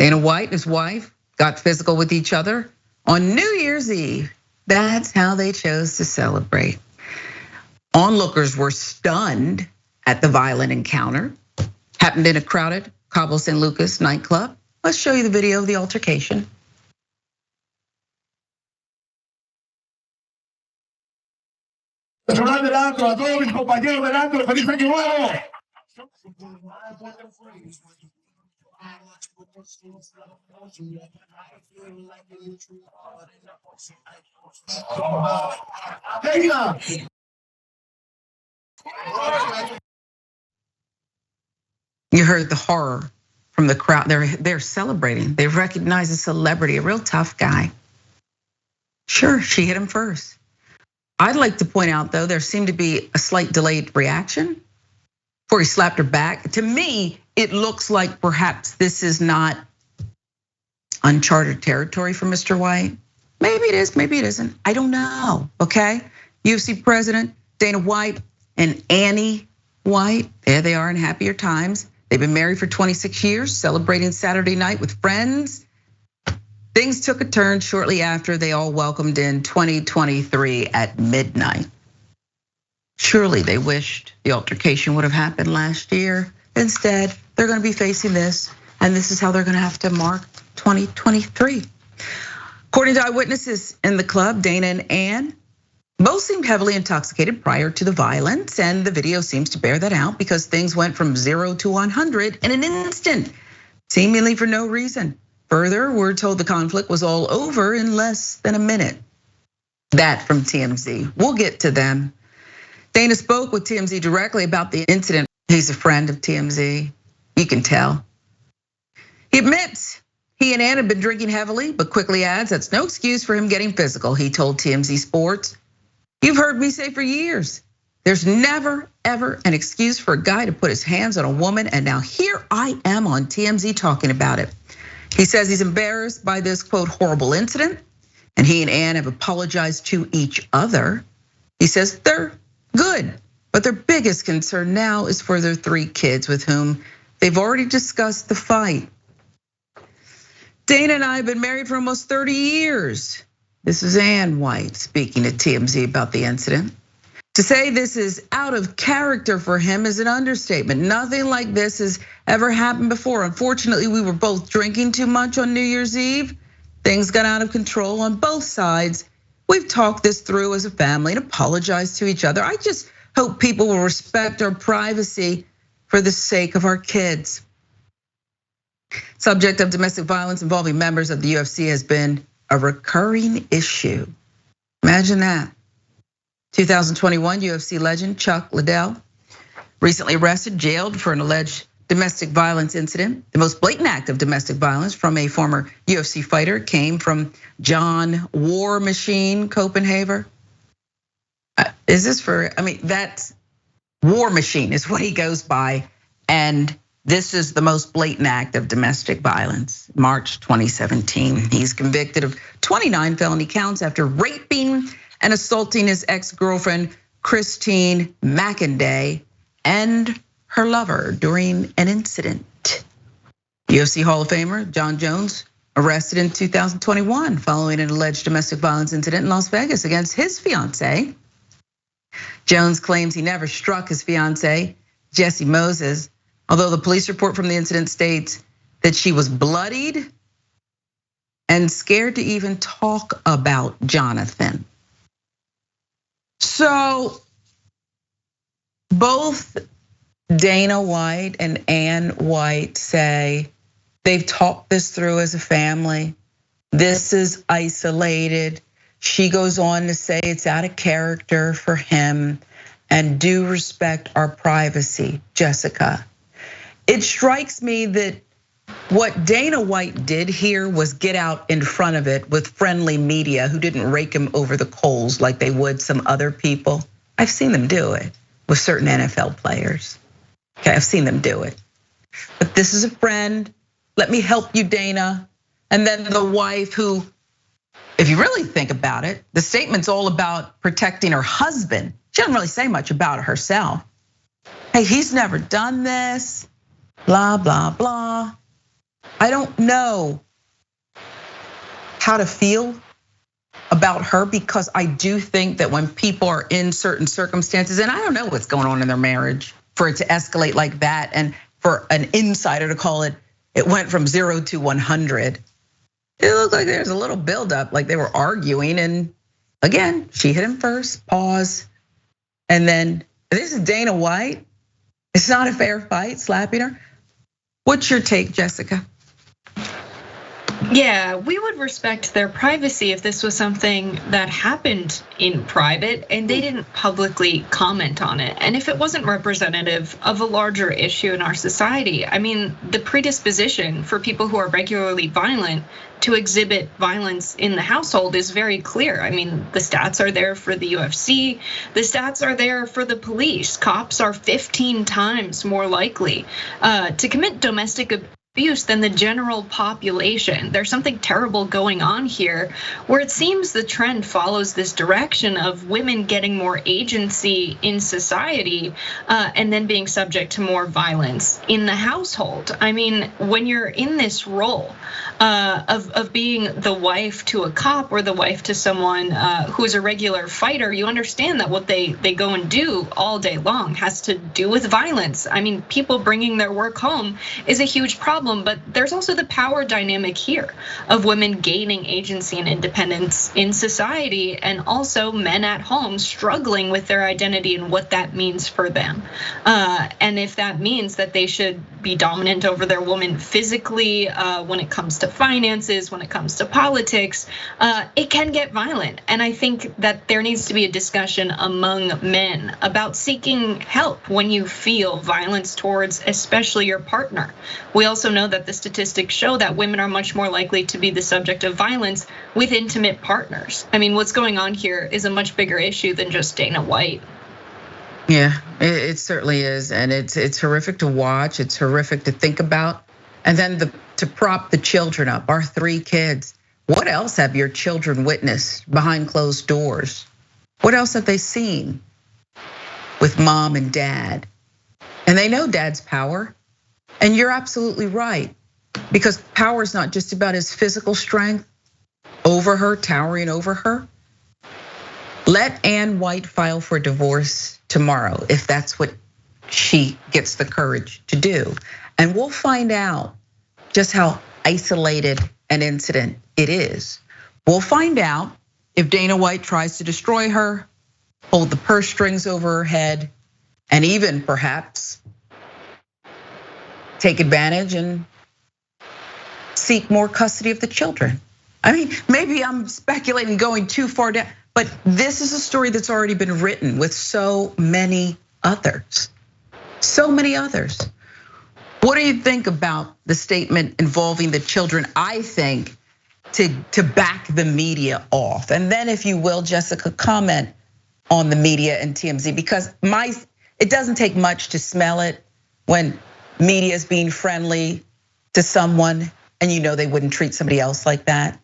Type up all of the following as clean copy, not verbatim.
Dana White and his wife got physical with each other on New Year's Eve. That's how they chose to celebrate. Onlookers were stunned at the violent encounter. Happened in a crowded Cabo San Lucas nightclub. Let's show you the video of the altercation. Personal del antro, a todos mis compañeros del antro, feliz año nuevo. You heard the horror from the crowd. They're celebrating. They recognize a celebrity, a real tough guy. Sure, she hit him first. I'd like to point out, though, there seemed to be a slight delayed reaction before he slapped her back. To me, it looks like perhaps this is not uncharted territory for Mr. White. Maybe it is, maybe it isn't. I don't know, okay? UFC president Dana White and Annie White, there they are in happier times. They've been married for 26 years, celebrating Saturday night with friends. Things took a turn shortly after they all welcomed in 2023 at midnight. Surely they wished the altercation would have happened last year. Instead, they're gonna be facing this, and this is how they're gonna have to mark 2023. According to eyewitnesses in the club, Dana and Ann both seemed heavily intoxicated prior to the violence, and the video seems to bear that out because things went from 0 to 100 in an instant, seemingly for no reason. Further, we're told the conflict was all over in less than a minute. That from TMZ. We'll get to them. Dana spoke with TMZ directly about the incident. He's a friend of TMZ, you can tell. He admits he and Ann had been drinking heavily, but quickly adds that's no excuse for him getting physical. He told TMZ Sports, "You've heard me say for years, there's never, ever an excuse for a guy to put his hands on a woman, and now here I am on TMZ talking about it." He says he's embarrassed by this, quote, horrible incident, and he and Ann have apologized to each other. He says they're good, but their biggest concern now is for their 3 kids with whom they've already discussed the fight. Dana and I have been married for almost 30 years. This is Ann White speaking to TMZ about the incident. To say this is out of character for him is an understatement. Nothing like this has ever happened before. Unfortunately, we were both drinking too much on New Year's Eve. Things got out of control on both sides. We've talked this through as a family and apologized to each other. I just hope people will respect our privacy for the sake of our kids. Subject of domestic violence involving members of the UFC has been a recurring issue. Imagine that. 2021 UFC legend Chuck Liddell recently arrested, jailed for an alleged domestic violence incident. The most blatant act of domestic violence from a former UFC fighter came from John War Machine Copenhagen. Is this for, I mean, that's War Machine is what he goes by. And this is the most blatant act of domestic violence, March 2017. He's convicted of 29 felony counts after raping and assaulting his ex-girlfriend, Christine McInday, and her lover during an incident. UFC Hall of Famer John Jones arrested in 2021 following an alleged domestic violence incident in Las Vegas against his fiance. Jones claims he never struck his fiance, Jessie Moses, although the police report from the incident states that she was bloodied and scared to even talk about Jonathan. So both Dana White and Ann White say they've talked this through as a family. This is isolated. She goes on to say it's out of character for him and do respect our privacy, Jessica. It strikes me that what Dana White did here was get out in front of it with friendly media who didn't rake him over the coals like they would some other people. I've seen them do it with certain NFL players. Okay, I've seen them do it. But this is a friend. Let me help you, Dana. And then the wife who, if you really think about it, the statement's all about protecting her husband. She doesn't really say much about it herself. Hey, he's never done this, blah, blah, blah. I don't know how to feel about her, because I do think that when people are in certain circumstances, and I don't know what's going on in their marriage for it to escalate like that, and for an insider to call it went from 0 to 100. It looked like there's a little buildup, like they were arguing, and again, she hit him first, pause, and then this is Dana White. It's not a fair fight, slapping her. What's your take, Jessica? Yeah, we would respect their privacy if this was something that happened in private and they didn't publicly comment on it. And if it wasn't representative of a larger issue in our society, I mean, the predisposition for people who are regularly violent to exhibit violence in the household is very clear. I mean, the stats are there for the UFC, the stats are there for the police. Cops are 15 times more likely to commit domestic abuse than the general population. There's something terrible going on here where it seems the trend follows this direction of women getting more agency in society and then being subject to more violence in the household. I mean, when you're in this role of being the wife to a cop or the wife to someone who's a regular fighter, you understand that what they go and do all day long has to do with violence. I mean, people bringing their work home is a huge problem. But there's also the power dynamic here of women gaining agency and independence in society, and also men at home struggling with their identity and what that means for them. And if that means that they should be dominant over their woman physically, when it comes to finances, when it comes to politics, it can get violent. And I think that there needs to be a discussion among men about seeking help when you feel violence towards especially your partner. We also know that the statistics show that women are much more likely to be the subject of violence with intimate partners. I mean, what's going on here is a much bigger issue than just Dana White. Yeah, it certainly is, and it's horrific to watch. It's horrific to think about, and then to prop the children up. Our 3 kids. What else have your children witnessed behind closed doors? What else have they seen with mom and dad? And they know dad's power. And you're absolutely right, because power is not just about his physical strength over her, towering over her. Let Ann White file for divorce tomorrow if that's what she gets the courage to do. And we'll find out just how isolated an incident it is. We'll find out if Dana White tries to destroy her, hold the purse strings over her head, and even perhaps take advantage and seek more custody of the children. I mean, maybe I'm speculating going too far down, but this is a story that's already been written with so many others. So many others. What do you think about the statement involving the children? I think to back the media off. And then if you will, Jessica, comment on the media and TMZ, because it doesn't take much to smell it when media is being friendly to someone, and you know they wouldn't treat somebody else like that.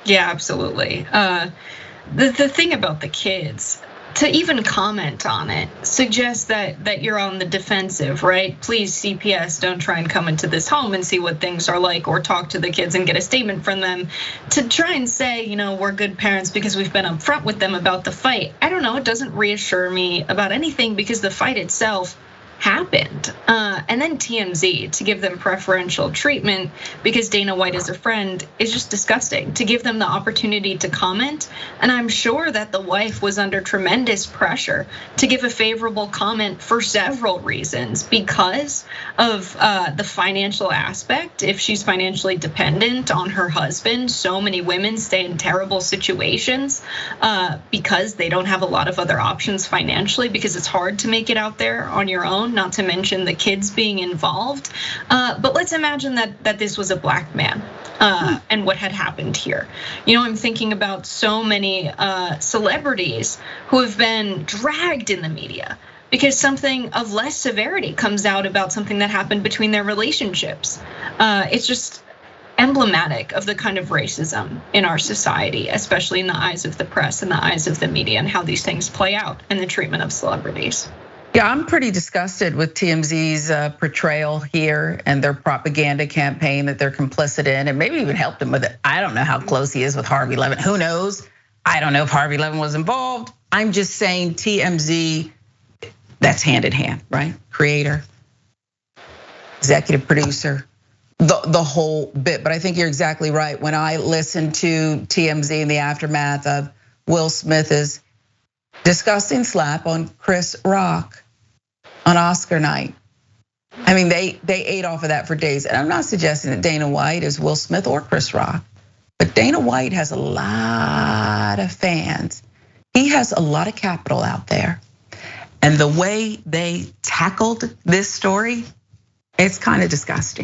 Yeah, absolutely. The thing about the kids, to even comment on it suggests that you're on the defensive, right? Please, CPS, don't try and come into this home and see what things are like, or talk to the kids and get a statement from them to try and say, we're good parents because we've been upfront with them about the fight. I don't know, it doesn't reassure me about anything, because the fight itself happened. And then TMZ, to give them preferential treatment because Dana White is a friend, is just disgusting. To give them the opportunity to comment, and I'm sure that the wife was under tremendous pressure to give a favorable comment for several reasons, because of the financial aspect. If she's financially dependent on her husband, so many women stay in terrible situations because they don't have a lot of other options financially, because it's hard to make it out there on your own, not to mention the kids being involved. But let's imagine that this was a black man and what had happened here. I'm thinking about so many celebrities who have been dragged in the media because something of less severity comes out about something that happened between their relationships. It's just emblematic of the kind of racism in our society, especially in the eyes of the press and the eyes of the media, and how these things play out in the treatment of celebrities. Yeah, I'm pretty disgusted with TMZ's portrayal here and their propaganda campaign that they're complicit in, and maybe even helped him with it. I don't know how close he is with Harvey Levin. Who knows? I don't know if Harvey Levin was involved. I'm just saying TMZ, that's hand in hand, right? Creator, executive producer, the whole bit. But I think you're exactly right. When I listen to TMZ in the aftermath of Will Smith's disgusting slap on Chris Rock on Oscar night, I mean, they ate off of that for days. And I'm not suggesting that Dana White is Will Smith or Chris Rock, but Dana White has a lot of fans. He has a lot of capital out there. And the way they tackled this story, it's kind of disgusting.